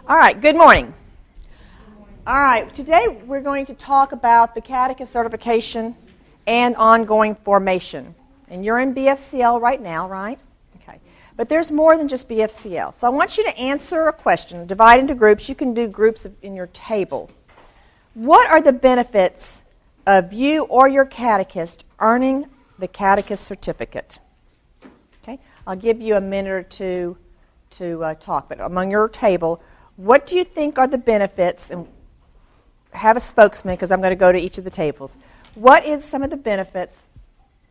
All right, good morning. All right, today we're going to talk about the Catechism certification and ongoing formation. And you're in BFCL right now, right? Okay. But there's more than just BFCL. So I want you to answer a question, divide into groups. You can do groups in your table. What are the benefits of you or your catechist earning the Catechism certificate? Okay, I'll give you a minute or two to talk, but among your table, what do you think are the benefits? And have a spokesman because I'm going to go to each of the tables. What is some of the benefits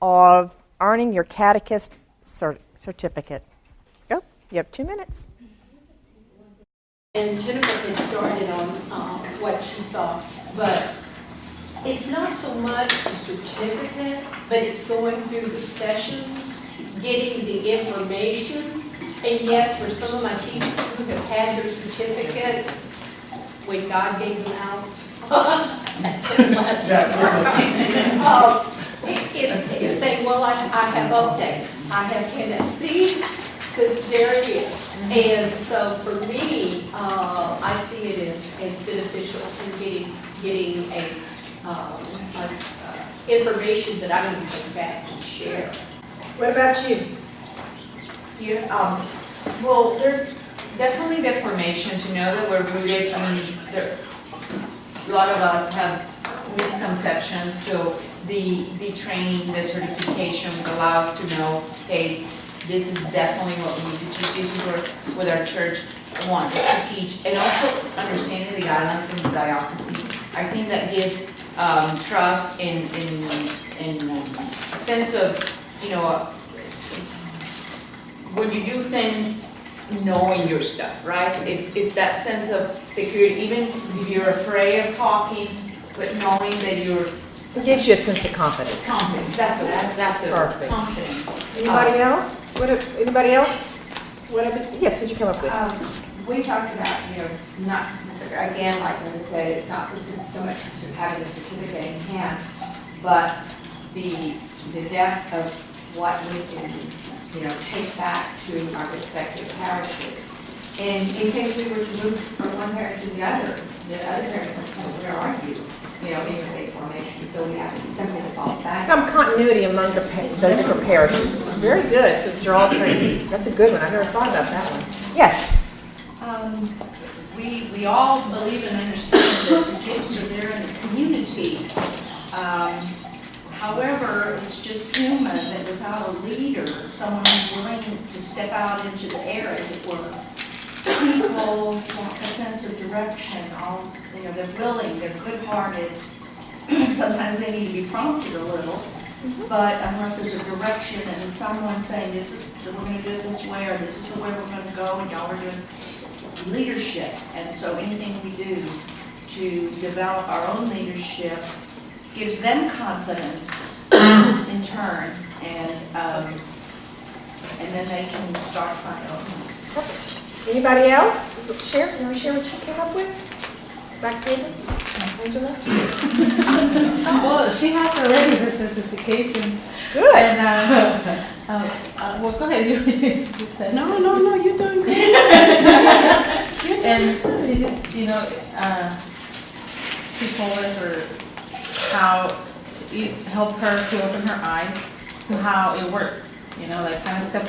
of earning your catechist certificate? Go. You have 2 minutes. And Jennifer had started on what she saw, but it's not so much the certificate, but it's going through the sessions, getting the information. And yes, for some of my teachers who have had their certificates, when God gave them out, it's saying, well, I have updates. I have, can see? Because there it is. And so for me, I see it as beneficial in getting a information that I'm going to take back and share. What about you? Well, there's definitely the formation to know that we're rooted. I mean, a lot of us have misconceptions, so the training, the certification would allow us to know, hey, this is definitely what we need to teach. This is what our church wants us to teach, and also understanding the guidelines from the diocese. I think that gives trust and a sense of, when you do things, knowing your stuff, right? It's that sense of security, even if you're afraid of talking, but knowing that you're... It gives you a sense of confidence. Confidence, that's the perfect. Confidence. Anybody else? Anybody else? Yes, what'd you come up with? We talked about, not, again, like Linda said, it's not so much having the certificate in hand, but the depth of what we can take back to our respective parishes. And in case we were to move from one parish to the other parish would say, where are you? In your faith formation. So we have something to fall back. Some continuity among the different parishes. Very good. So you're all trained. That's a good one. I never thought about that one. Yes. We all believe and understand that the kids are there in the community. However, it's just human that without a leader, someone who's willing to step out into the air, as it were, people want a sense of direction. They're willing, they're good-hearted. Sometimes they need to be prompted a little, but unless there's a direction and someone saying, we're going to do it this way, or this is the way we're going to go, and y'all are doing leadership. And so anything we do to develop our own leadership gives them confidence in turn, and then they can start finding out. Perfect. Anybody else? Share? You want to share what you came up with? Back there? Angela? Well, she has already her certification. Good. And well, go ahead. You said. No, you're doing good. And she just, she told us how it helped her to open her eyes to how it works. Like kind of step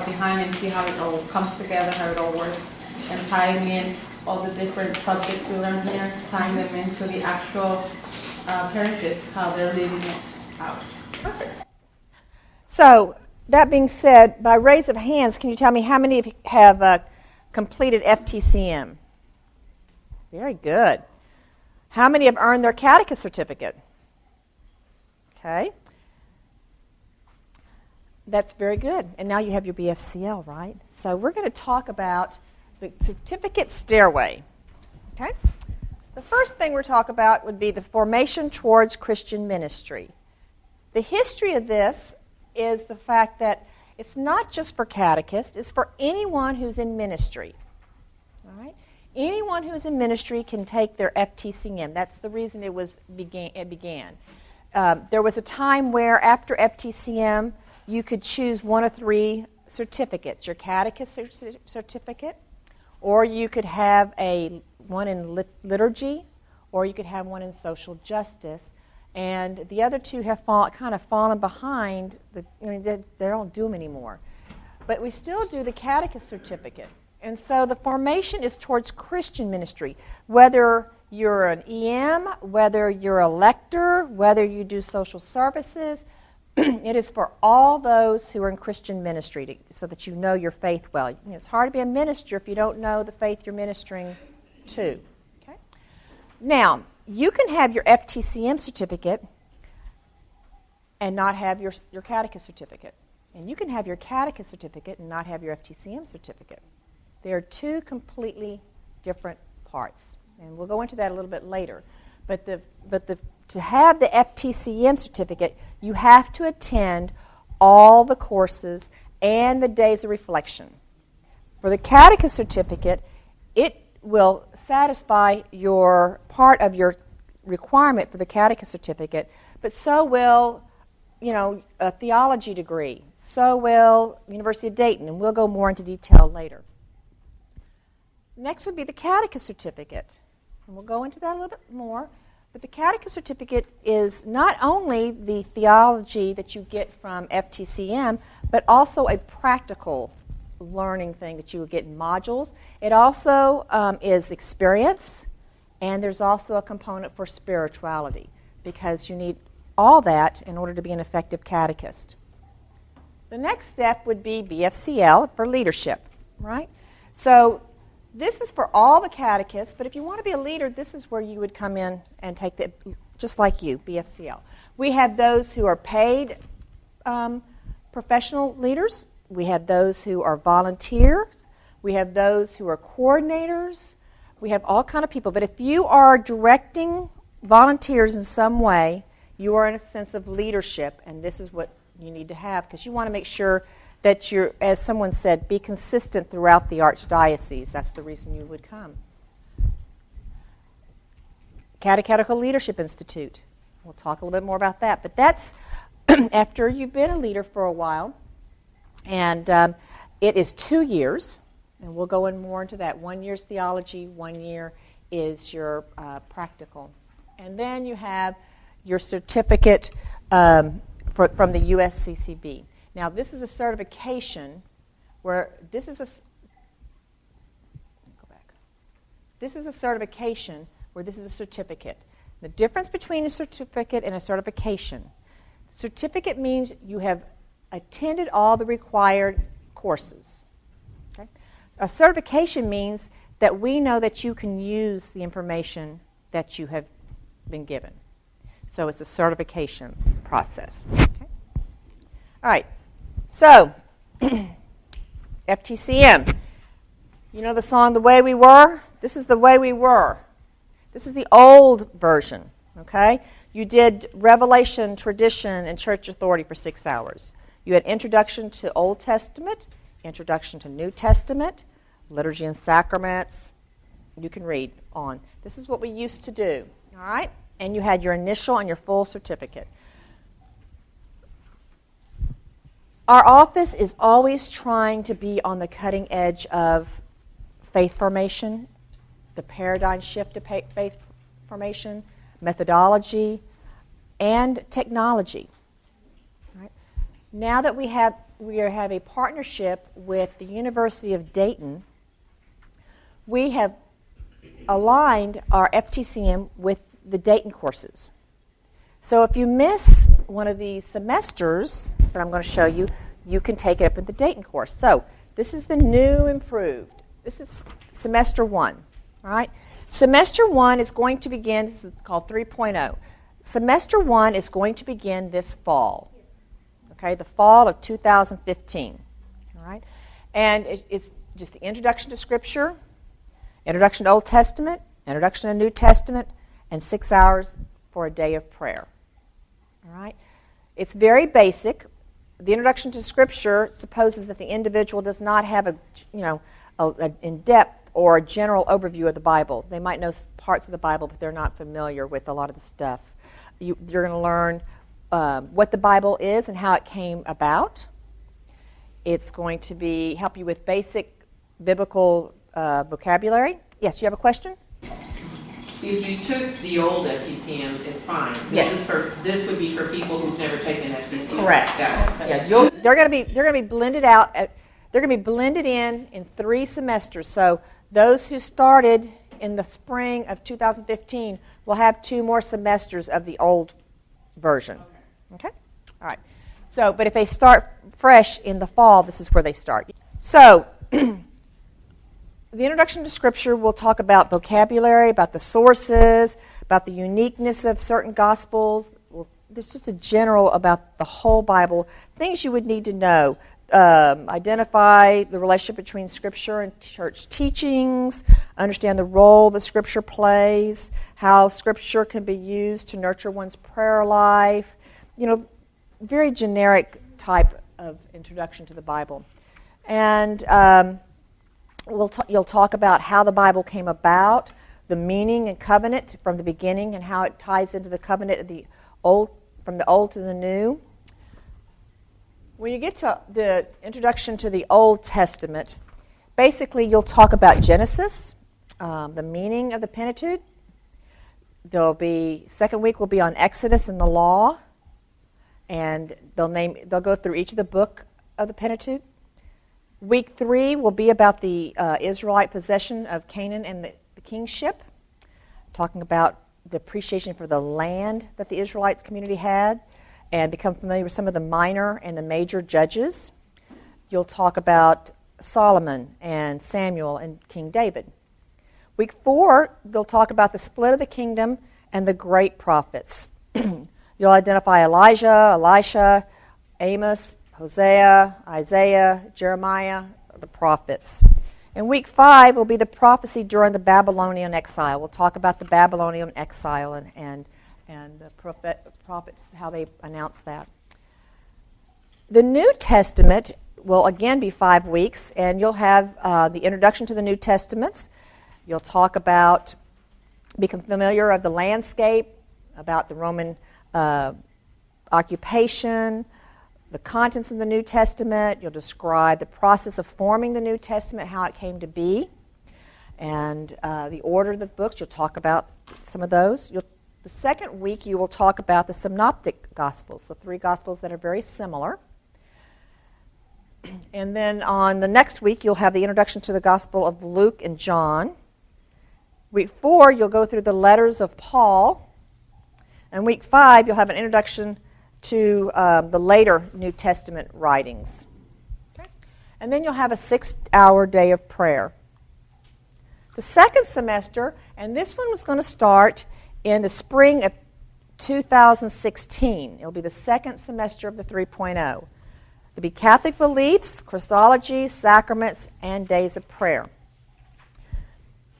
behind and see how it all comes together, how it all works, and tying in all the different subjects we learned here, tying them into the actual parishes, how they're living it out. Perfect. So, that being said, by raise of hands, can you tell me how many have completed FTCEM? Very good. How many have earned their Catechism certificate? Okay. That's very good. And now you have your BFCL, right? So we're going to talk about the certificate stairway. Okay? The first thing we're talking about would be the formation towards Christian ministry. The history of this is the fact that it's not just for catechists, it's for anyone who's in ministry. All right? Anyone who's in ministry can take their FTCEM. That's the reason it began. There was a time where after FTCEM, you could choose one of three certificates, your catechism certificate, Or you could have one in liturgy, or you could have one in social justice. And the other two have kind of fallen behind. They don't do them anymore. But we still do the Catechism Certificate. And so the formation is towards Christian ministry. Whether you're an EM, whether you're a lector, whether you do social services, it is for all those who are in Christian ministry so that you know your faith well. It's hard to be a minister if you don't know the faith you're ministering to. Okay? Now, you can have your FTCEM certificate and not have your Catechism certificate. And you can have your Catechism certificate and not have your FTCEM certificate. They are two completely different parts. And we'll go into that a little bit later. But to have the FTCEM certificate, you have to attend all the courses and the days of reflection. For the Catechism certificate, it will satisfy your part of your requirement for the Catechism certificate, but so will, a theology degree. So will University of Dayton, and we'll go more into detail later. Next would be the Catechism certificate, and we'll go into that a little bit more. But the Catechism certificate is not only the theology that you get from FTCEM, but also a practical learning thing that you would get in modules. It also is experience, and there's also a component for spirituality, because you need all that in order to be an effective catechist. The next step would be BFCL for leadership, right? So this is for all the catechists, but if you want to be a leader, this is where you would come in and take the, just like you, BFCL. We have those who are paid professional leaders. We have those who are volunteers. We have those who are coordinators. We have all kind of people. But if you are directing volunteers in some way, you are in a sense of leadership, and this is what you need to have, because you want to make sure that you're, as someone said, be consistent throughout the archdiocese. That's the reason you would come. Catechetical Leadership Institute. We'll talk a little bit more about that. But that's after you've been a leader for a while. And it is 2 years, and we'll go in more into that. 1 year's theology, 1 year is your practical. And then you have your certificate from the USCCB. Now, this is a certification where this is a certificate. The difference between a certificate and a certification. Certificate means you have attended all the required courses. Okay? A certification means that we know that you can use the information that you have been given. So it's a certification process. Okay? All right. So, FTCEM. You know the song, The Way We Were? This is The Way We Were. This is the old version, okay? You did Revelation, Tradition, and Church Authority for 6 hours. You had Introduction to Old Testament, Introduction to New Testament, Liturgy and Sacraments. You can read on. This is what we used to do, all right? And you had your initial and your full certificate. Our office is always trying to be on the cutting edge of faith formation, the paradigm shift to faith formation, methodology, and technology. Right? Now that we have a partnership with the University of Dayton, we have aligned our FTCEM with the Dayton courses. So if you miss one of these semesters that I'm going to show you, you can take it up in the Dayton course. So this is the new improved. This is semester 1. All right? Semester 1 is going to begin, this is called 3.0. Semester 1 is going to begin this fall. Okay, the fall of 2015. All right? And it's just the introduction to Scripture, introduction to Old Testament, introduction to New Testament, and 6 hours for a day of prayer. All right? It's very basic. The introduction to Scripture supposes that the individual does not have a in-depth or a general overview of the Bible. They might know parts of the Bible, but they're not familiar with a lot of the stuff. You're going to learn what the Bible is and how it came about. It's going to help you with basic biblical vocabulary. Yes, you have a question? If you took the old FTCM, it's fine. Yes. This would be for people who've never taken FTCM. Correct. Got it. Yeah, they're going to be blended out. They're going to be blended in 3 semesters. So those who started in the spring of 2015 will have 2 more semesters of the old version. Okay? All right. So, but if they start fresh in the fall, this is where they start. So, the introduction to Scripture will talk about vocabulary, about the sources, about the uniqueness of certain Gospels. There's just a general about the whole Bible, things you would need to know. Identify the relationship between Scripture and church teachings, understand the role that Scripture plays, how Scripture can be used to nurture one's prayer life. You know, very generic type of introduction to the Bible. And you'll talk about how the Bible came about, the meaning and covenant from the beginning, and how it ties into the covenant of the old, from the Old to the New. When you get to the introduction to the Old Testament, basically you'll talk about Genesis, the meaning of the Pentateuch. Second week will be on Exodus and the Law, and they'll go through each of the book of the Pentateuch. Week 3 will be about the Israelite possession of Canaan and the kingship, talking about the appreciation for the land that the Israelite community had, and become familiar with some of the minor and the major judges. You'll talk about Solomon and Samuel and King David. Week 4, they'll talk about the split of the kingdom and the great prophets. You'll identify Elijah, Elisha, Amos, Hosea, Isaiah, Jeremiah, the prophets. And week 5 will be the prophecy during the Babylonian exile. We'll talk about the Babylonian exile and the prophets, how they announce that. The New Testament will again be 5 weeks, and you'll have the introduction to the New Testaments. You'll talk about, become familiar of the landscape, about the Roman occupation, the contents of the New Testament. You'll describe the process of forming the New Testament, how it came to be, and the order of the books. You'll talk about some of those. The second week, you will talk about the Synoptic Gospels, the 3 Gospels that are very similar. And then on the next week, you'll have the introduction to the Gospel of Luke and John. Week 4, you'll go through the letters of Paul. And week 5, you'll have an introduction to the later New Testament writings. Okay. And then you'll have a 6-hour day of prayer. The second semester, and this one was going to start in the spring of 2016. It'll be the second semester of the 3.0. There'll be Catholic beliefs, Christology, sacraments, and days of prayer.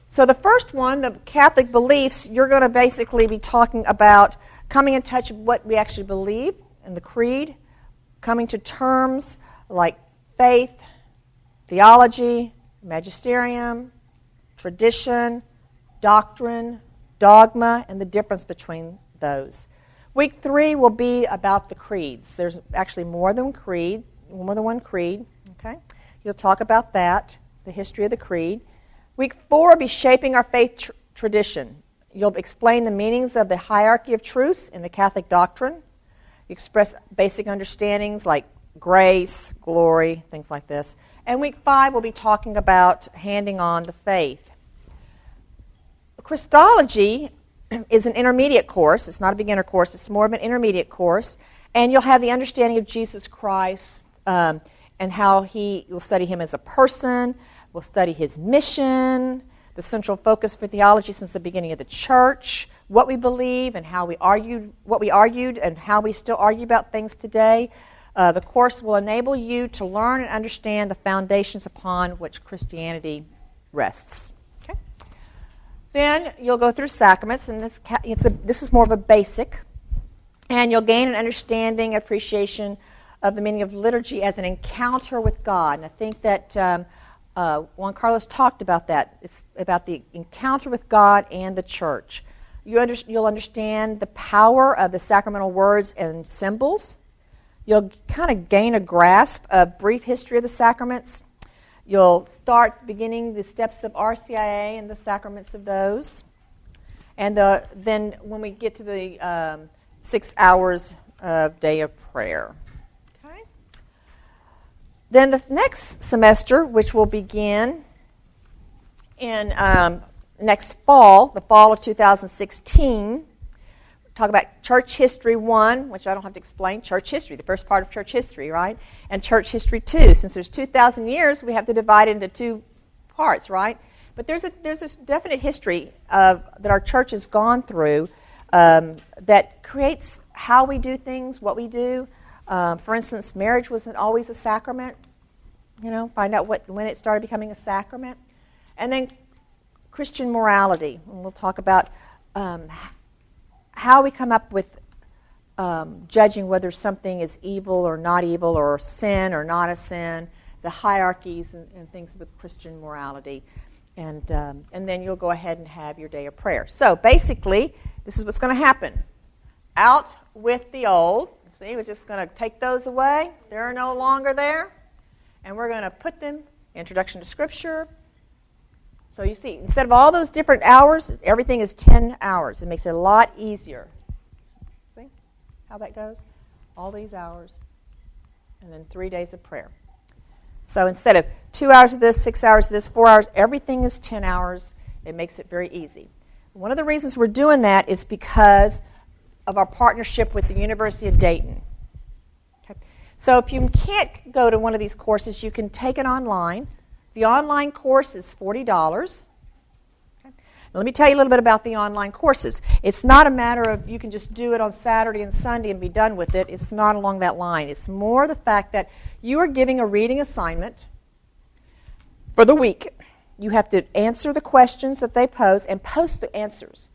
So the first one, the Catholic beliefs, you're going to basically be talking about coming in touch with what we actually believe in the creed, coming to terms like faith, theology, magisterium, tradition, doctrine, dogma, and the difference between those. Week 3 will be about the creeds. There's actually more than one creed. Okay, you'll talk about that, the history of the creed. Week 4 will be shaping our faith tradition. You'll explain the meanings of the hierarchy of truths in the Catholic doctrine. You express basic understandings like grace, glory, things like this. And week 5 will be talking about handing on the faith. Christology is an intermediate course. It's not a beginner course. It's more of an intermediate course. And you'll have the understanding of Jesus Christ and how you'll study him as a person. We'll study his mission, the central focus for theology since the beginning of the church, what we believe and how we argued, what we argued and how we still argue about things today. The course will enable you to learn and understand the foundations upon which Christianity rests. Okay. Then you'll go through sacraments, and this is more of a basic, and you'll gain an understanding, appreciation of the meaning of liturgy as an encounter with God. And I think that Juan Carlos talked about that. It's about the encounter with God and the church. You'll understand the power of the sacramental words and symbols. You'll kind of gain a grasp of brief history of the sacraments. You'll start beginning the steps of RCIA and the sacraments of those. And then when we get to the 6 hours of day of prayer. Okay. Then the next semester, which will begin in next fall, the fall of 2016, talk about Church History 1, which I don't have to explain, Church History, the first part of Church History, right? And Church History 2. Since there's 2,000 years, we have to divide it into 2 parts, right? But there's a definite history that our church has gone through that creates how we do things, what we do. For instance, marriage wasn't always a sacrament. Find out when it started becoming a sacrament. And then Christian morality. And we'll talk about how we come up with judging whether something is evil or not evil, or sin or not a sin, the hierarchies and things with Christian morality. And then you'll go ahead and have your day of prayer. So basically, this is what's going to happen. Out with the old. See, we're just going to take those away. They're no longer there. And we're going to put them, Introduction to Scripture. So you see, instead of all those different hours, everything is 10 hours. It makes it a lot easier. See how that goes? All these hours. And then 3 days of prayer. So instead of 2 hours of this, 6 hours of this, 4 hours, everything is 10 hours. It makes it very easy. One of the reasons we're doing that is because of our partnership with the University of Dayton. Okay. So if you can't go to one of these courses, you can take it online. The online course is $40. Okay. Now let me tell you a little bit about the online courses. It's not a matter of you can just do it on Saturday and Sunday and be done with it. It's not along that line. It's more the fact that you are giving a reading assignment for the week. You have to answer the questions that they pose and post the answers.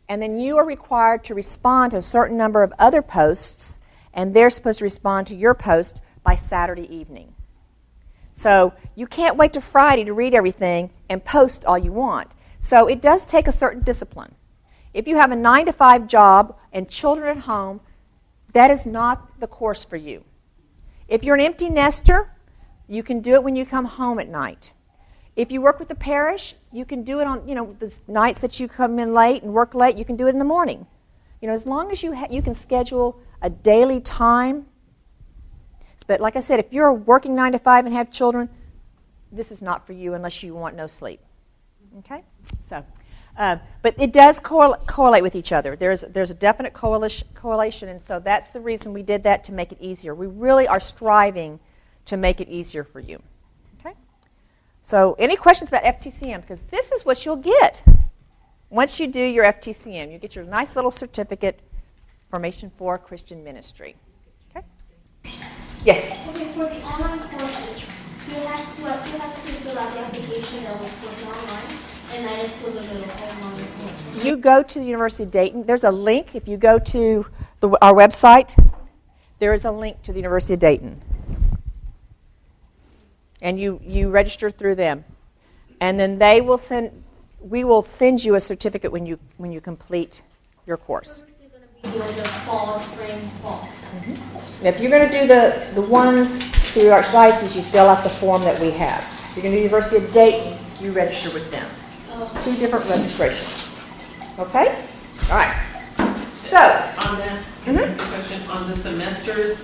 And then you are required to respond to a certain number of other posts, and they're supposed to respond to your post by Saturday evening. So you can't wait till Friday to read everything and post all you want. So it does take a certain discipline. If you have a 9-to-5 job and children at home, that is not the course for you. If you're an empty nester, you can do it when you come home at night. If you work with the parish, you can do it on, the nights that you come in late and work late, you can do it in the morning. As long as you can schedule a daily time. But like I said, if you're working 9 to 5 and have children, this is not for you unless you want no sleep. Okay? So, but it does correlate with each other. There's a definite correlation, and so that's the reason we did that, to make it easier. We really are striving to make it easier for you. Okay? So any questions about FTCEM? Because this is what you'll get once you do your FTCEM. You get your nice little certificate, Formation for Christian Ministry. Okay? Yes? Okay, for the online courses, you have to fill out the application that was put online, and I just put a little online form. You go to the University of Dayton. There's a link. If you go to our website, there is a link to the University of Dayton. And you register through them. And then we will send you a certificate when you complete your course. You're going to be doing the fall, spring, fall. Mm-hmm. If you're going to do the ones through Archdiocese, you fill out the form that we have. If you're going to do the University of Dayton, you register with them. It's 2 different registrations. Okay? All right. So, On that, just a question, on the semesters,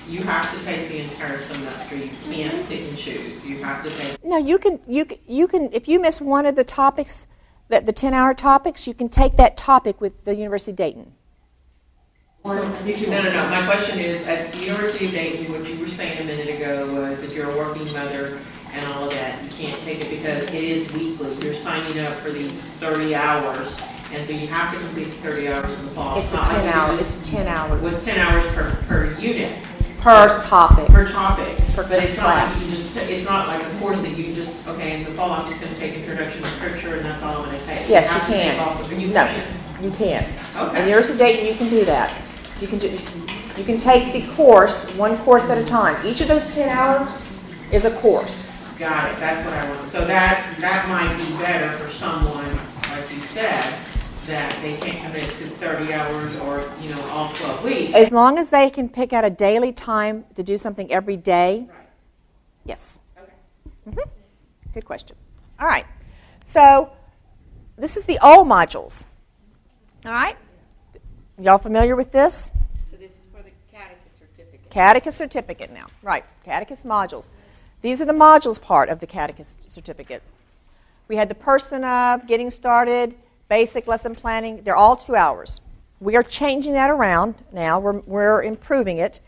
you have to take the entire semester. You can't pick and choose. You have to take. no, you can if you miss one of the topics, the 10-hour topics, you can take that topic with the University of Dayton. No. My question is, at the University of Dayton, what you were saying a minute ago was if you're a working mother and all of that, you can't take it because it is weekly. You're signing up for these 30 hours, and so you have to complete the 30 hours in the fall. It's not 10 like hours. just- It's 10 hours. Well, it's 10 hours per unit. Per topic. Per topic. Per But it's not like class. you can just, it's not like a course that you can just, okay, in the fall, I'm just going to take Introduction to Scripture, and that's all I'm going to take. Yes, have you to take can. off the- You No. can. You can. Okay. At the University of Dayton, you can do that. You can take the course, one course at a time. Each of those 10 hours is a course. Got it, that's what I want. So that might be better for someone, like you said, that they can't commit to 30 hours or, all 12 weeks. As long as they can pick out a daily time to do something every day. Right. Yes. Okay. Mhm. Good question. All right. So this is the old modules. All right. Y'all familiar with this? So this is for the Catechism Certificate. Catechism Certificate now. Right. Catechism Modules. These are the modules part of the Catechism Certificate. We had the person of, getting started, basic lesson planning. They're all 2 hours. We are changing that around now. We're improving it.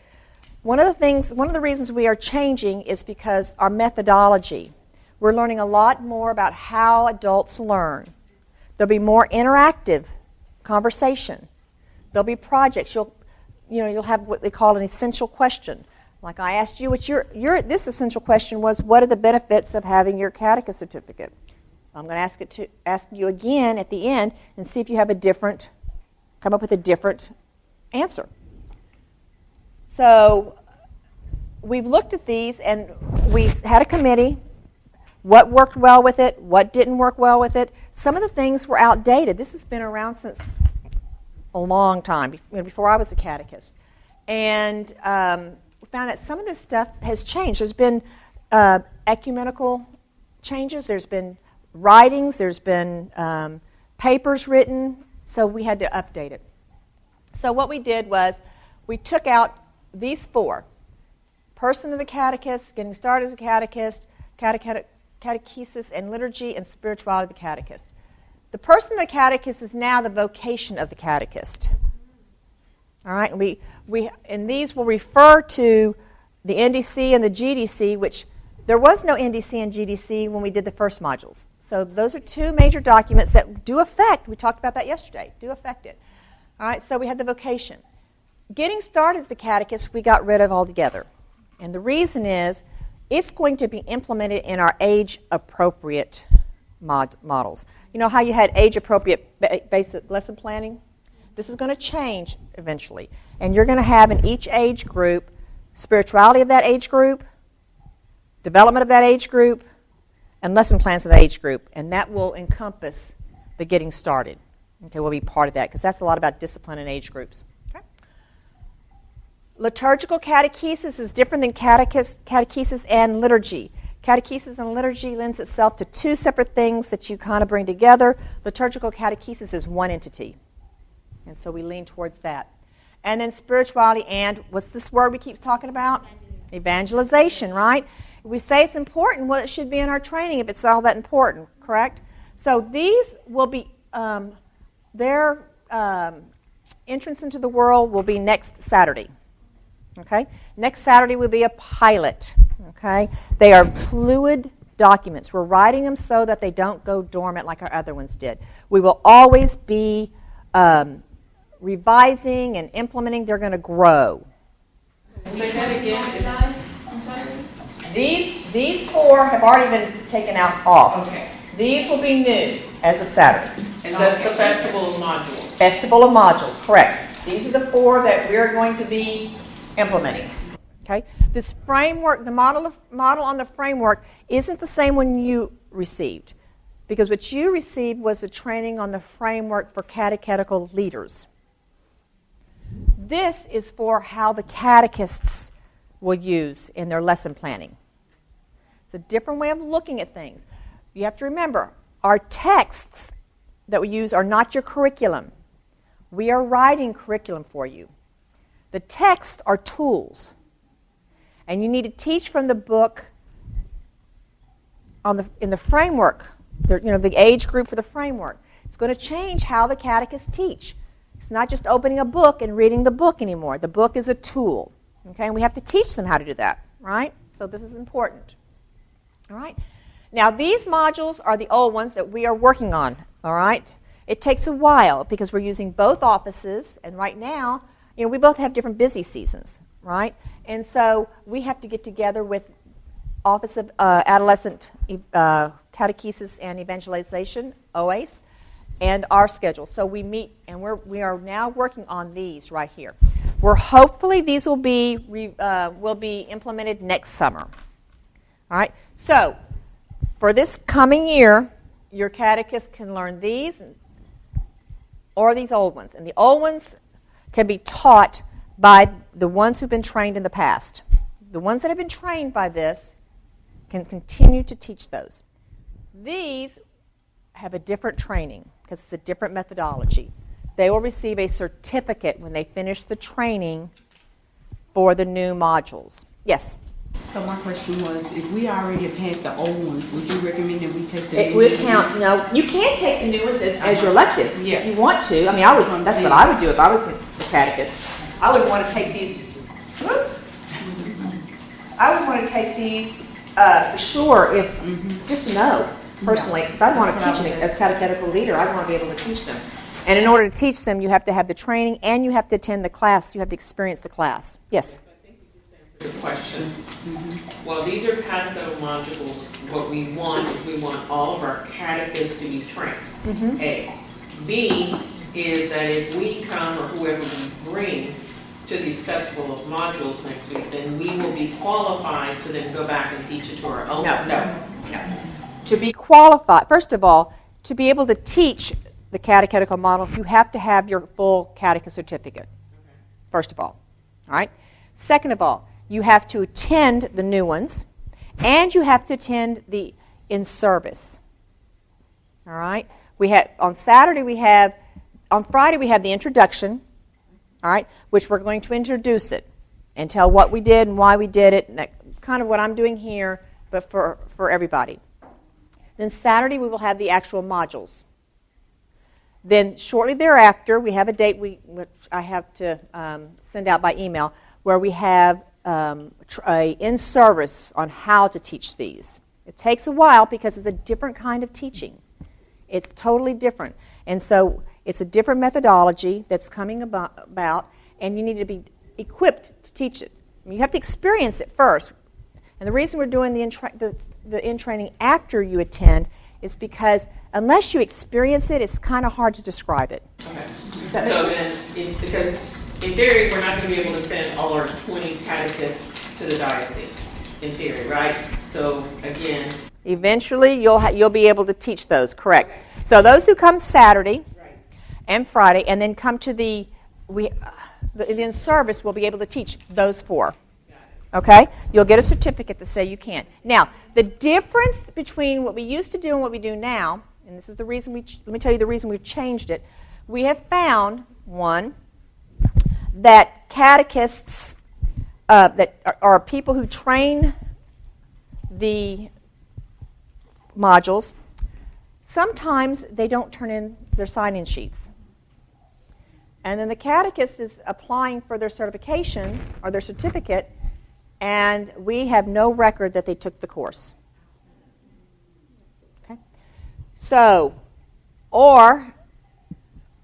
One of the reasons we are changing is because our methodology. We're learning a lot more about how adults learn. There'll be more interactive conversation. There'll be projects. You'll have what they call an essential question. Like I asked you, this essential question was, what are the benefits of having your Catechism Certificate? I'm going to ask you again at the end and see if you have come up with a different answer. So we've looked at these and we had a committee. What worked well with it? What didn't work well with it? Some of the things were outdated. This has been around since a long time, before I was a catechist. And we found that some of this stuff has changed. There's been ecumenical changes. There's been writings. There's been papers written. So we had to update it. So what we did was we took out these 4. Person of the catechist, getting started as a catechist, catechesis and liturgy, and spirituality of the catechist. The person of the catechist is now the vocation of the catechist. All right, and these will refer to the NDC and the GDC, which there was no NDC and GDC when we did the first modules. So those are 2 major documents that do affect, we talked about that yesterday, do affect it. All right, so we had the vocation. Getting started as the catechist, we got rid of altogether. And the reason is, it's going to be implemented in our age-appropriate models. You know how you had age-appropriate basic lesson planning? This is going to change eventually. And you're going to have in each age group, spirituality of that age group, development of that age group, and lesson plans of that age group. And that will encompass the getting started. Okay, we'll be part of that because that's a lot about discipline and age groups. Okay. Liturgical catechesis is different than catechesis and liturgy. Catechesis and liturgy lends itself to 2 separate things that you kind of bring together. Liturgical catechesis is one entity. And so we lean towards that. And then spirituality and, what's this word we keep talking about? Evangelization, right? If we say it's important, well, it should be in our training if it's all that important, correct? So these will be, their entrance into the world will be next Saturday. Okay? Next Saturday will be a pilot. Okay? They are fluid documents. We're writing them so that they don't go dormant like our other ones did. We will always be revising and implementing. They're going to grow. Say that again. I'm sorry. These 4 have already been taken out off. Okay. These will be new as of Saturday. And that's the Festival of Modules. Festival of Modules, correct. These are the 4 that we're going to be implementing. Okay? This framework, the model on the framework isn't the same one you received, because what you received was the training on the framework for catechetical leaders. This is for how the catechists will use in their lesson planning. It's a different way of looking at things. You have to remember, our texts that we use are not your curriculum. We are writing curriculum for you. The texts are tools. And you need to teach from the book in the framework, the age group for the framework. It's going to change how the catechists teach. It's not just opening a book and reading the book anymore. The book is a tool. Okay? And we have to teach them how to do that, right? So this is important. All right? Now, these modules are the old ones that we are working on, all right? It takes a while because we're using both offices, and right now, we both have different busy seasons, right? And so we have to get together with Office of Adolescent Catechesis and Evangelization, OACE, and our schedule. So we meet, and we are now working on these right here. Hopefully these will be implemented next summer. All right? So for this coming year, your catechist can learn these or these old ones. And the old ones can be taught by the ones who've been trained in the past. The ones that have been trained by this can continue to teach those. These have a different training because it's a different methodology. They will receive a certificate when they finish the training for the new modules. Yes? So my question was, if we already have had the old ones, would you recommend that we take the It new would ones? count. No, you can take the new ones as your electives Yeah. if you want to. I mean, that's what I would do if I was the catechist. I would want to take these. Whoops. I would want to take these for sure, if just to know personally, because I want to That's teach what I them would as catechetical leader. I want to be able to teach them, and in order to teach them, you have to have the training and you have to attend the class. You have to experience the class. Yes. Good question. Well, these are catechetical modules. What we want is we want all of our catechists to be trained. A. B is that if we come or whoever we bring to these festival of modules next week, then we will be qualified to then go back and teach it to our own. No. To be qualified, first of all, to be able to teach the catechetical model, you have to have your full catechist certificate. First of all right? Second of all, you have to attend the new ones, and you have to attend the in-service. All right? On Friday we have the introduction, all right, which we're going to introduce it and tell what we did and why we did it, and kind of what I'm doing here, but for everybody. Then Saturday we will have the actual modules. Then shortly thereafter, we have a date which I have to send out by email, where we have a in-service on how to teach these. It takes a while because it's a different kind of teaching. It's totally different. And so it's a different methodology that's coming about, and you need to be equipped to teach it. I mean, you have to experience it first. And the reason we're doing the in-training after you attend is because unless you experience it, it's kind of hard to describe it. Okay. So then, because in theory, we're not going to be able to send all our 20 catechists to the diocese, in theory, right? So again, eventually you'll be able to teach those, correct. So those who come Saturday and Friday and then come to the in-service will be able to teach those 4. Okay? You'll get a certificate to say you can. Now, the difference between what we used to do and what we do now, and this is the reason let me tell you the reason we've changed it. We have found, one, that catechists that are people who train the modules, sometimes they don't turn in their sign-in sheets. And then the catechist is applying for their certification or their certificate, and we have no record that they took the course. Okay? So, or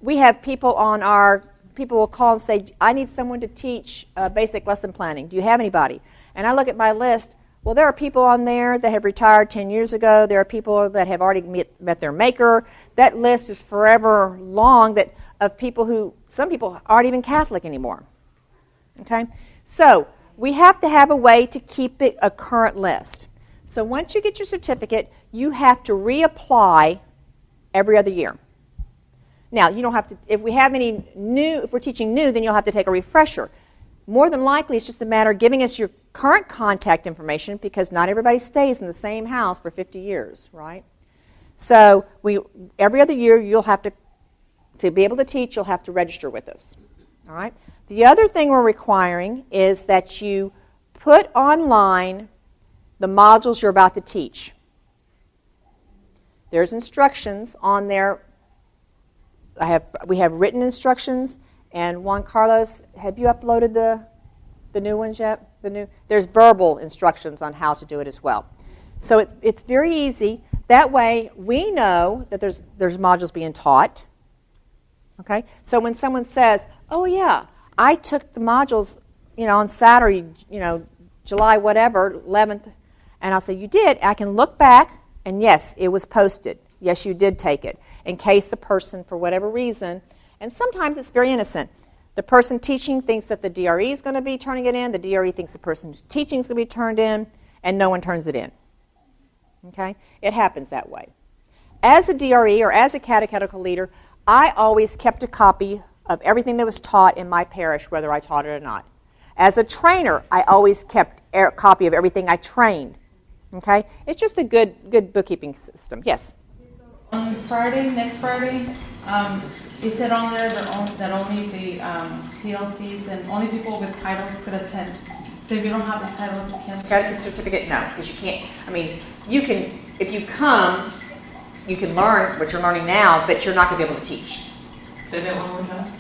we have people will call and say, I need someone to teach basic lesson planning. Do you have anybody? And I look at my list. Well, there are people on there that have retired 10 years ago. There are people that have already met their maker. That list is forever long of people some people aren't even Catholic anymore. Okay? So, we have to have a way to keep it a current list. So once you get your certificate, you have to reapply every other year. Now, you don't have to, if we're teaching new, then you'll have to take a refresher. More than likely, it's just a matter of giving us your current contact information, because not everybody stays in the same house for 50 years, right? So every other year, you'll have to be able to teach, you'll have to register with us, all right? The other thing we're requiring is that you put online the modules you're about to teach. There's instructions on there. We have written instructions, and Juan Carlos, have you uploaded the new ones yet? There's verbal instructions on how to do it as well. So it's very easy. That way we know that there's modules being taught. Okay? So when someone says, oh yeah, I took the modules, on Saturday, July whatever, 11th, and I'll say, you did? I can look back, and yes, it was posted. Yes, you did take it. In case the person, for whatever reason, and sometimes it's very innocent, the person teaching thinks that the DRE is going to be turning it in, the DRE thinks the person who's teaching is going to be turned in, and no one turns it in. Okay? It happens that way. As a DRE or as a catechetical leader, I always kept a copy of everything that was taught in my parish, whether I taught it or not. As a trainer, I always kept a copy of everything I trained. Okay? It's just a good bookkeeping system. Yes? On Friday, next Friday, it said on there that only the PLCs and only people with titles could attend. So if you don't have the titles, you can't. Catechism certificate, no, because you can't. I mean, you can, if you come, you can learn what you're learning now, but you're not going to be able to teach. Say that one more time.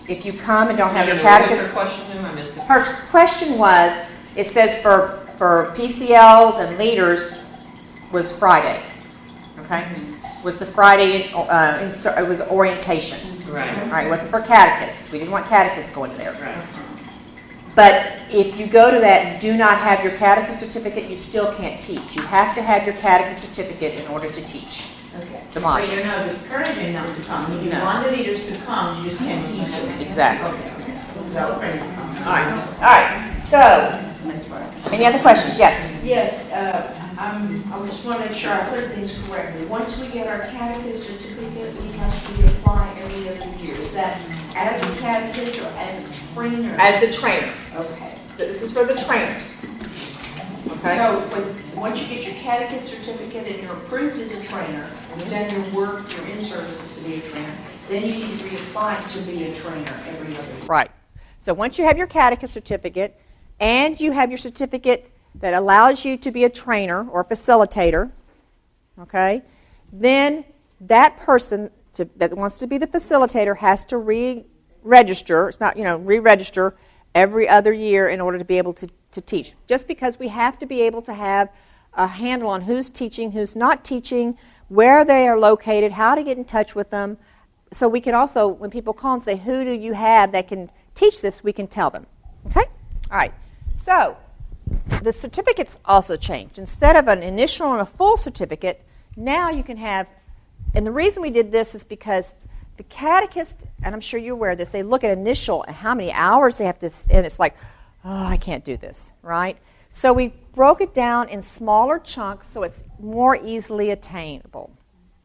If you come and don't have your What was her catechism. question? I missed it. Her question was, it says for PCLs and leaders was Friday, okay? Was the Friday, it was orientation. Right. All right, it wasn't for catechists. We didn't want catechists going there. Right. But if you go to that and do not have your catechism certificate, you still can't teach. You have to have your catechism certificate in order to teach Okay. the But modules. you're not discouraging them to come. You No. want the leaders to come, you just can't teach them. Exactly. Okay. That was pretty cool. All right. So, any other questions? Yes. Yes, I just want to make sure I heard things correctly. Once we get our catechist certificate, we must reapply every other year. Is that as a catechist or as a trainer? As the trainer. Okay. This is for the trainers. Okay. So, once you get your catechist certificate and you're approved as a trainer, and you've done your work, you're in services to be a trainer, then you need to reapply to be a trainer every other year. Right. So once you have your catechism certificate and you have your certificate that allows you to be a trainer or facilitator, okay, then that person that wants to be the facilitator has to re-register. It's not, re-register every other year in order to be able to teach. Just because we have to be able to have a handle on who's teaching, who's not teaching, where they are located, how to get in touch with them. So we can also, when people call and say, who do you have that can teach this, we can tell them. Okay? All right. So the certificates also changed. Instead of an initial and a full certificate, now you can have, and the reason we did this is because the catechist, and I'm sure you're aware of this, they look at initial and how many hours they have to, and it's like, oh, I can't do this, right? So we broke it down in smaller chunks so it's more easily attainable,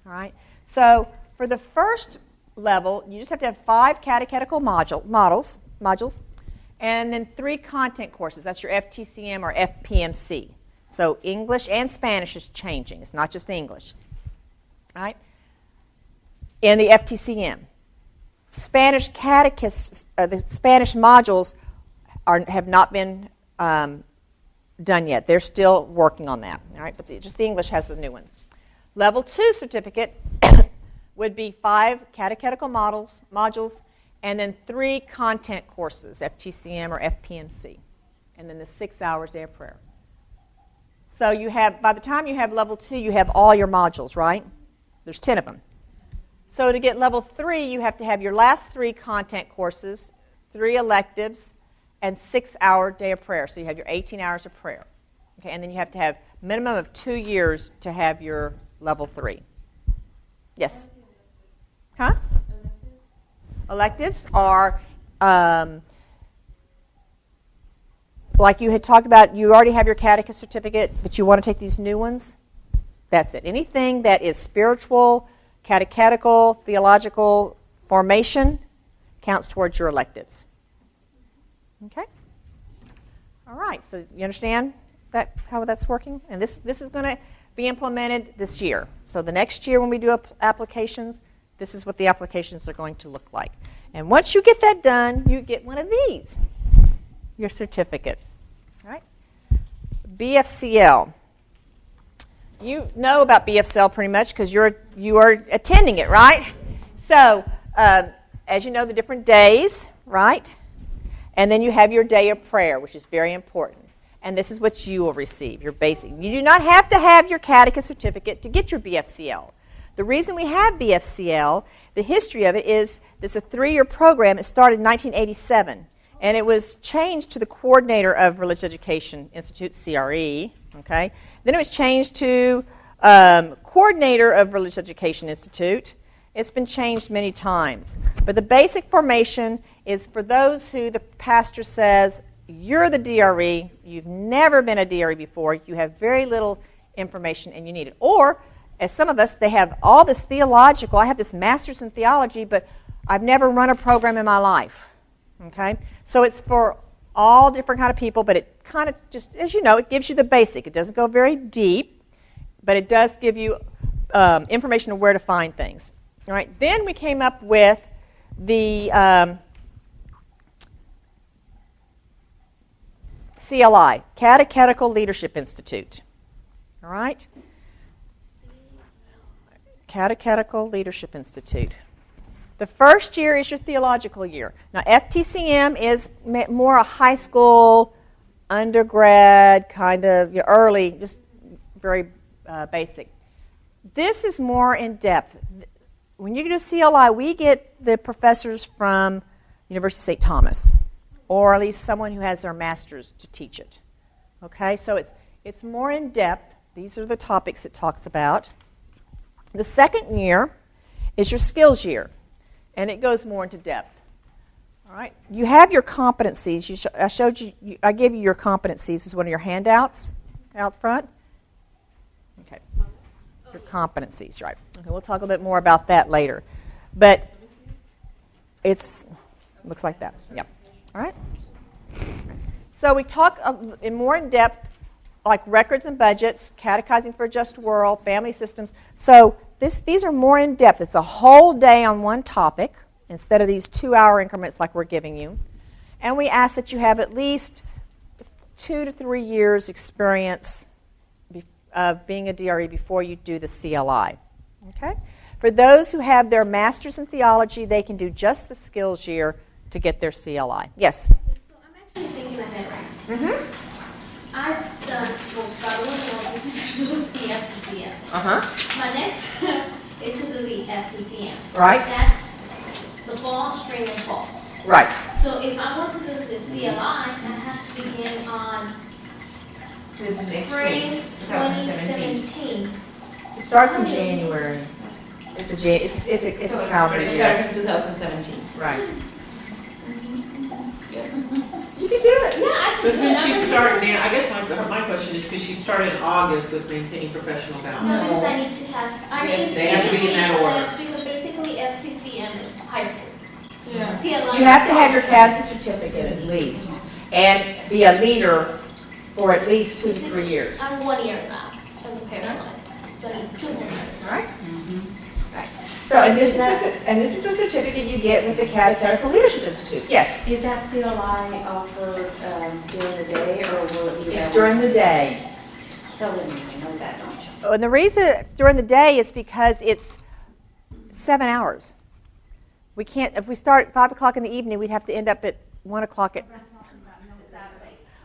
all right? So for the first level, you just have to have 5 catechetical modules, and then 3 content courses. That's your FTCEM or FPMC. So English and Spanish is changing. It's not just English, all right? In the FTCEM. Spanish catechists, the Spanish modules have not been done yet. They're still working on that, all right? But just the English has the new ones. Level 2 certificate would be 5 catechetical modules, and then 3 content courses, FTCM or FPMC, and then the 6 hours day of prayer. So you have, by the time you have level 2, you have all your modules, right? There's 10 of them. So to get level 3, you have to have your last 3 content courses, 3 electives, and 6-hour day of prayer. So you have your 18 hours of prayer. Okay, and then you have to have minimum of 2 years to have your level 3. Yes? Huh? Electives are, like you had talked about, you already have your catechism certificate, but you want to take these new ones. That's it. Anything that is spiritual, catechetical, theological formation counts towards your electives. Okay? All right, so you understand how that's working? And this is going to be implemented this year. So the next year when we do applications, this is what the applications are going to look like. And once you get that done, you get one of these, your certificate. All right? BFCL. You know about BFCL pretty much because you are attending it, right? So, as you know, the different days, right? And then you have your day of prayer, which is very important. And this is what you will receive, your basic. You do not have to have your catechism certificate to get your BFCL. The reason we have BFCL, the history of it is this is a 3-year program. It started in 1987, and it was changed to the Coordinator of Religious Education Institute, CRE, okay? Then it was changed to Coordinator of Religious Education Institute. It's been changed many times. But the basic formation is for those who the pastor says, you're the DRE, you've never been a DRE before, you have very little information and you need it. Or, as some of us, they have all this theological, I have this master's in theology, but I've never run a program in my life. Okay? So it's for all different kind of people, but it kind of just, as you know, it gives you the basic. It doesn't go very deep, but it does give you information on where to find things. All right. Then we came up with the CLI, Catechetical Leadership Institute. All right? Catechetical Leadership Institute. The first year is your theological year. Now, FTCEM is more a high school, undergrad, kind of your early, just very basic. This is more in depth. When you go to CLI, we get the professors from University of St. Thomas, or at least someone who has their master's to teach it. Okay, so it's more in depth. These are the topics it talks about. The second year is your skills year, and it goes more into depth. All right, you have your competencies. I showed you. I gave you your competencies as one of your handouts out front. Okay, your competencies, right? Okay, we'll talk a bit more about that later, but looks like that. Yep. All right. So we talk in more in depth, like records and budgets, catechizing for a just world, family systems. So these are more in depth. It's a whole day on one topic instead of these 2-hour increments like we're giving you. And we ask that you have at least 2 to 3 years experience of being a DRE before you do the CLI. Okay? For those who have their master's in theology, they can do just the skills year to get their CLI. Yes? So I'm actually thinking ahead right now. Mm-hmm. I've done, got a little more information with the FTCM. Uh-huh. My next is to do the FTCM. Right. That's the fall, spring, and fall. Right. So if I want to do the CLI, I have to begin on spring 2017. It starts in January. It's a calendar It year. starts in 2017. Right. You can do it. Yeah, I can But do could it. she I'm start gonna now? I guess my question is, could she start in August with maintaining professional do it. No, boundaries? because I need to have, I mean, it's They have to be in basically, that order. because basically FTCM is high school. Yeah. CLI. You have to have your catechism certificate at least, and be a leader for at least 2 to 3 years. I'm 1 year now as a parish life, so I need 2 more years. All right. Right. So, and this is the certificate you get with the Catechetical Leadership Institute. Yes. Is that CLI offered during the day, or will it be? It's during the day. Killing me, I know that, don't you? And the reason during the day is because it's 7 hours. We can't, if we start at 5 o'clock in the evening, we'd have to end up at 1 o'clock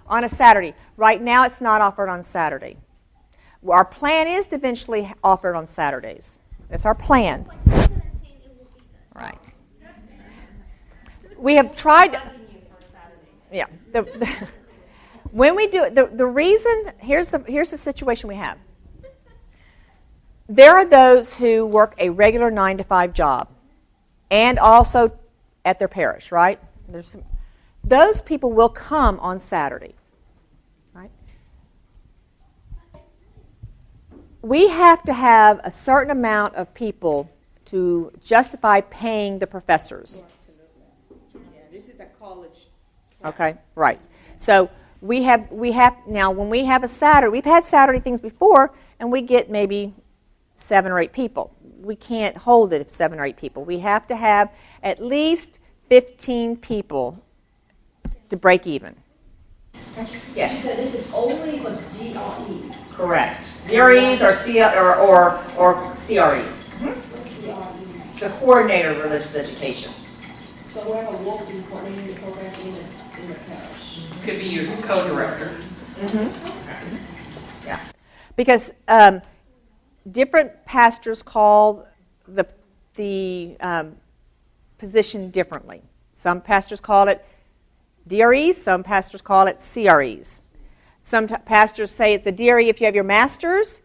on a Saturday. Right now, it's not offered on Saturday. Our plan is to eventually offer it on Saturdays. That's our plan. Like 2017, it will be good. Right. We have tried. Yeah. When we do it, the reason, here's the situation we have. There are those who work a regular 9-to-5 job and also at their parish, right? Those people will come on Saturday, right? We have to have a certain amount of people to justify paying the professors. Yeah, this is a college. Okay, right. So we have now when we have a Saturday, we've had Saturday things before, and we get maybe 7 or 8 people. We can't hold it if 7 or 8 people. We have to have at least 15 people to break even. Yes. So this is only for DRE. Correct. DREs or CREs. It's the coordinator of religious education. So whoever won't be coordinating the program in the parish. Could be your co-director. Yeah. Because different pastors call the position differently. Some pastors call it DREs, some pastors call it CREs. Some pastors say it's a DRE if you have your master's,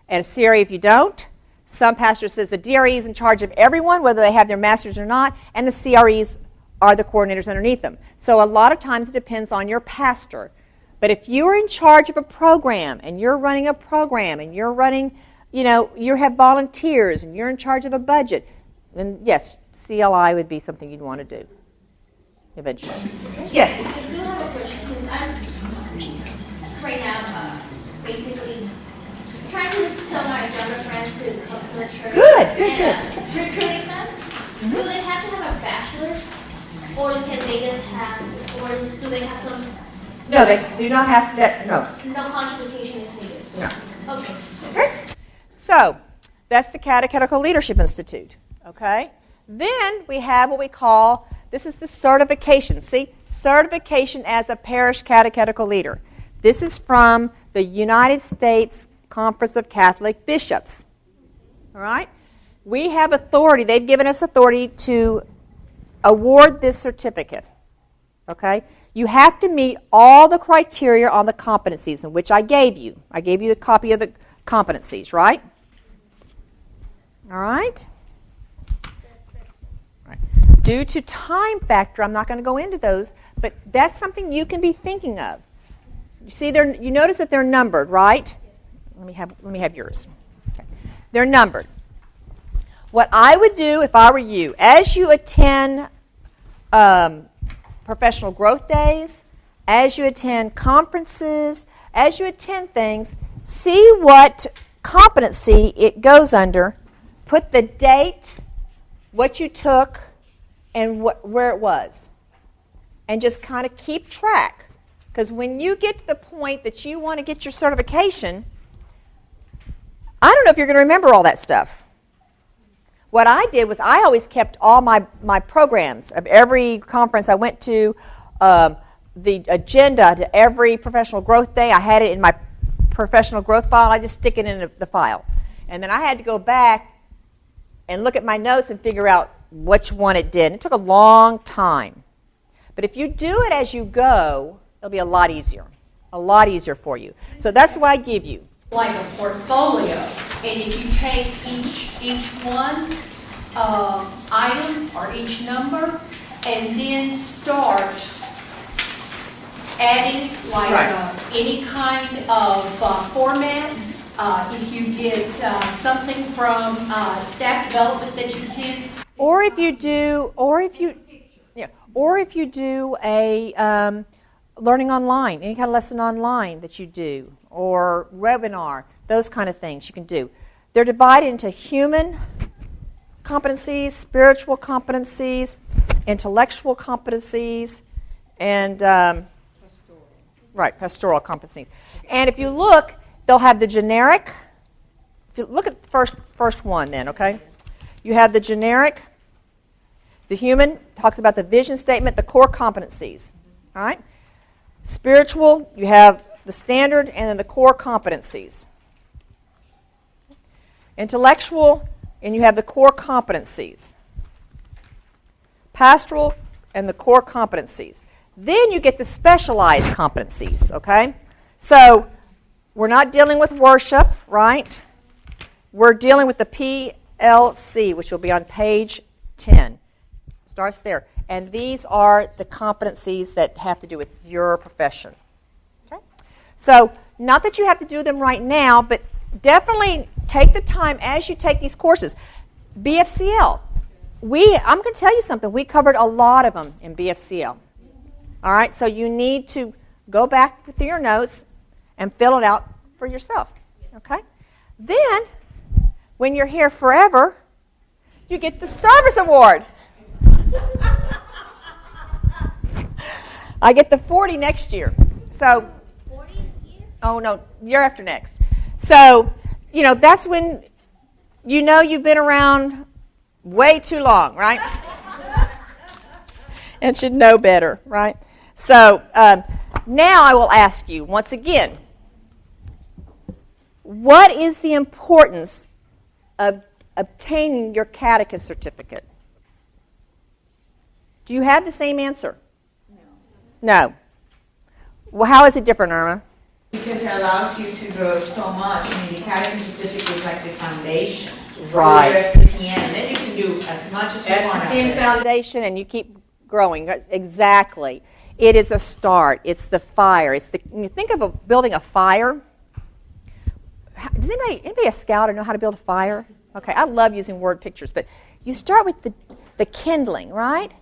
and a CRE if you don't. Some pastors says the DRE is in charge of everyone, whether they have their master's or not, and the CREs are the coordinators underneath them. So a lot of times it depends on your pastor. But if you're in charge of a program, and you're running a program, and you're running, you have volunteers, and you're in charge of a budget, then yes, CLI would be something you'd want to do eventually. Yes? I do have a question. I'm right now basically trying to tell my younger friends to come to the church. Good. And recruiting them. Do they have to have a bachelor's, or can they just have, or do they have some? No, they do not have that. No. No qualification is needed. No. Okay. Okay. So that's the Catechetical Leadership Institute. Okay. Then we have what we call, this is the certification. See, certification as a parish catechetical leader. This is from the United States Conference of Catholic Bishops. All right? We have authority. They've given us authority to award this certificate. Okay? You have to meet all the criteria on the competencies, in which I gave you. I gave you a copy of the competencies, right? All right? Due to time factor, I'm not going to go into those, but that's something you can be thinking of. You see, you notice that they're numbered, right? Let me have yours. Okay. They're numbered. What I would do if I were you, as you attend professional growth days, as you attend conferences, as you attend things, see what competency it goes under, put the date, what you took, and where it was. And just kind of keep track. Because when you get to the point that you want to get your certification, I don't know if you're going to remember all that stuff. What I did was I always kept all my programs of every conference I went to, the agenda to every professional growth day. I had it in my professional growth file. I just stick it in the file. And then I had to go back and look at my notes and figure out which one it did. It took a long time. But if you do it as you go, it'll be a lot easier for you. So that's what I give you. Like a portfolio, and if you take each one item or each number, and then start adding like any kind of format. If you get something from staff development that you attend, or if you do a learning online, any kind of lesson online that you do, or webinar, those kind of things you can do. They're divided into human competencies, spiritual competencies, intellectual competencies, and pastoral competencies. And if you look, they'll have the generic. If you look at the first one then, okay? You have the generic. The human talks about the vision statement, the core competencies. All right? Spiritual, you have the standard and then the core competencies. Intellectual, and you have the core competencies. Pastoral and the core competencies. Then you get the specialized competencies, okay? So we're not dealing with worship, right? We're dealing with the PLC, which will be on page 10. Starts there. And these are the competencies that have to do with your profession. Okay? So not that you have to do them right now, but definitely take the time as you take these courses. BFCL. I'm going to tell you something. We covered a lot of them in BFCL. All right? So you need to go back through your notes and fill it out for yourself. Okay? Then, when you're here forever, you get the service award. I get the 40 next year. So 40 years? Oh no, year after next. So, that's when you've been around way too long, right? And should know better, right? So, now I will ask you once again, what is the importance of obtaining your catechist certificate? Do you have the same answer? No. Well, how is it different, Irma? Because it allows you to grow so much. I mean, the Catechism Certificate is like the foundation. Right. For your FTCEM, and then you can do as much as you want. FTCEM foundation, and you keep growing. Exactly. It is a start. It's the fire. You think of building a fire. Does anybody a scout or know how to build a fire? Okay, I love using word pictures, but you start with the kindling, right?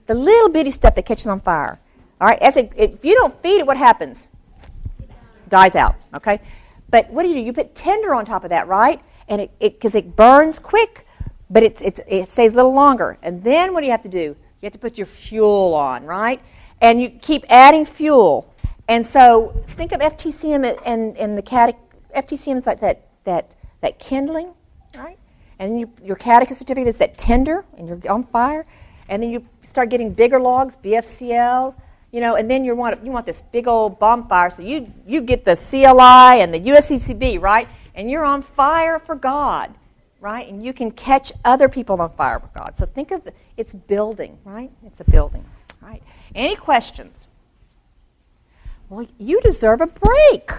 The little bitty stuff that catches on fire. All right, if you don't feed it, what happens? Dies out, okay? But what do? You put tinder on top of that, right? And because it burns quick, but it stays a little longer. And then what do you have to do? You have to put your fuel on, right? And you keep adding fuel. And so think of FTCM and the FTCM is like that kindling, right? And your Catechism Certificate is that tinder, and you're on fire. And then you start getting bigger logs, BFCL, and then you want this big old bonfire. So you get the CLI and the USCCB, right? And you're on fire for God, right? And you can catch other people on fire for God. So think of it's building, right? It's a building, right? Any questions? Well, you deserve a break.